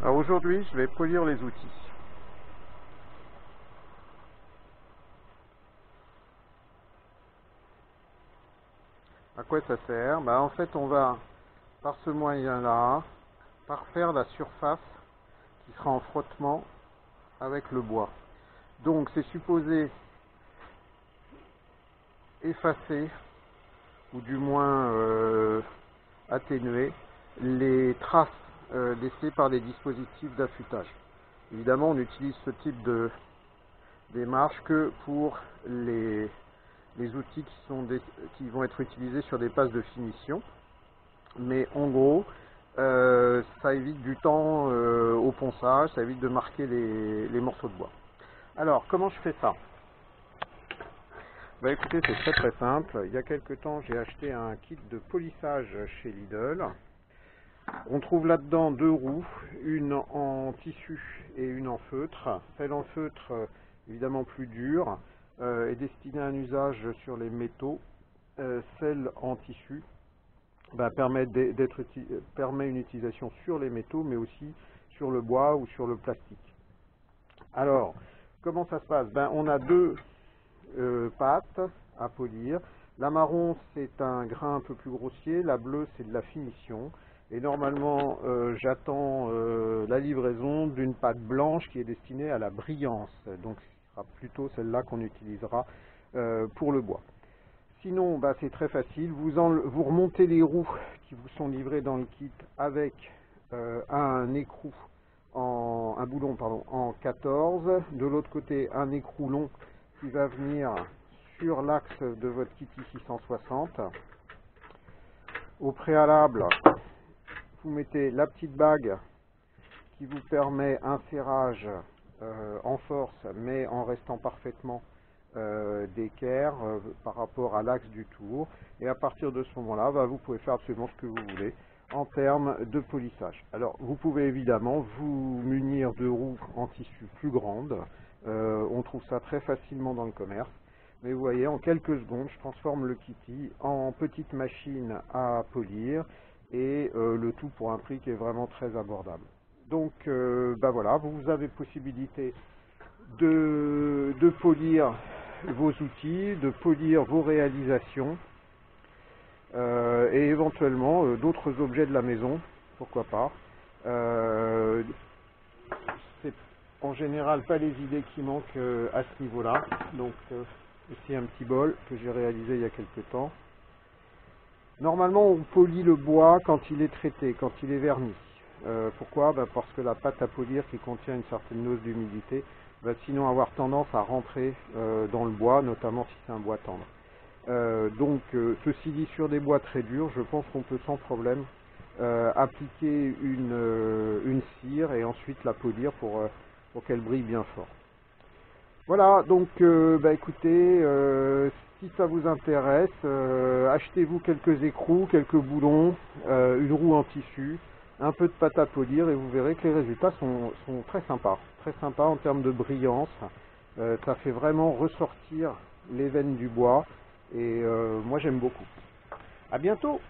Alors aujourd'hui, je vais polir les outils. À quoi ça sert? En fait, on va, par ce moyen-là, parfaire la surface qui sera en frottement avec le bois. Donc, c'est supposé effacer, ou du moins atténuer, les traces laissées par les dispositifs d'affûtage. Évidemment, on utilise ce type de démarche que pour les outils qui vont être utilisés sur des passes de finition. Mais en gros, ça évite du temps au ponçage, ça évite de marquer les morceaux de bois. Alors, comment je fais ça? Écoutez, c'est très très simple. Il y a quelques temps, j'ai acheté un kit de polissage chez Lidl. On trouve là-dedans deux roues, une en tissu et une en feutre. Celle en feutre, évidemment plus dure, est destinée à un usage sur les métaux. Celle en tissu permet une utilisation sur les métaux, mais aussi sur le bois ou sur le plastique. Alors, comment ça se passe? On a deux pâtes à polir. La marron, c'est un grain un peu plus grossier. La bleue, c'est de la finition. Et normalement, j'attends la livraison d'une pâte blanche qui est destinée à la brillance. Donc, ce sera plutôt celle-là qu'on utilisera pour le bois. Sinon, c'est très facile. Vous remontez les roues qui vous sont livrées dans le kit avec un écrou, un boulon en 14. De l'autre côté, un écrou long qui va venir sur l'axe de votre kit 660. Au préalable, vous mettez la petite bague qui vous permet un serrage en force, mais en restant parfaitement d'équerre par rapport à l'axe du tour. Et à partir de ce moment-là, vous pouvez faire absolument ce que vous voulez en termes de polissage. Alors, vous pouvez évidemment vous munir de roues en tissu plus grandes. On trouve ça très facilement dans le commerce. Mais vous voyez, en quelques secondes, je transforme le Kitty en petite machine à polir et le tout pour un prix qui est vraiment très abordable. Donc, voilà, vous avez possibilité de polir vos outils, de polir vos réalisations et éventuellement d'autres objets de la maison, pourquoi pas. C'est en général pas les idées qui manquent à ce niveau-là. Donc ici un petit bol que j'ai réalisé il y a quelques temps. Normalement on polit le bois quand il est traité, quand il est verni. Pourquoi? Parce que la pâte à polir qui contient une certaine dose d'humidité va sinon avoir tendance à rentrer dans le bois, notamment si c'est un bois tendre. Ceci dit, sur des bois très durs, je pense qu'on peut sans problème appliquer une cire et ensuite la polir pour qu'elle brille bien fort. Voilà, donc écoutez, si ça vous intéresse, achetez-vous quelques écrous, quelques boulons, une roue en tissu, un peu de pâte à polir et vous verrez que les résultats sont très sympas en termes de brillance. Ça fait vraiment ressortir les veines du bois et moi j'aime beaucoup. À bientôt!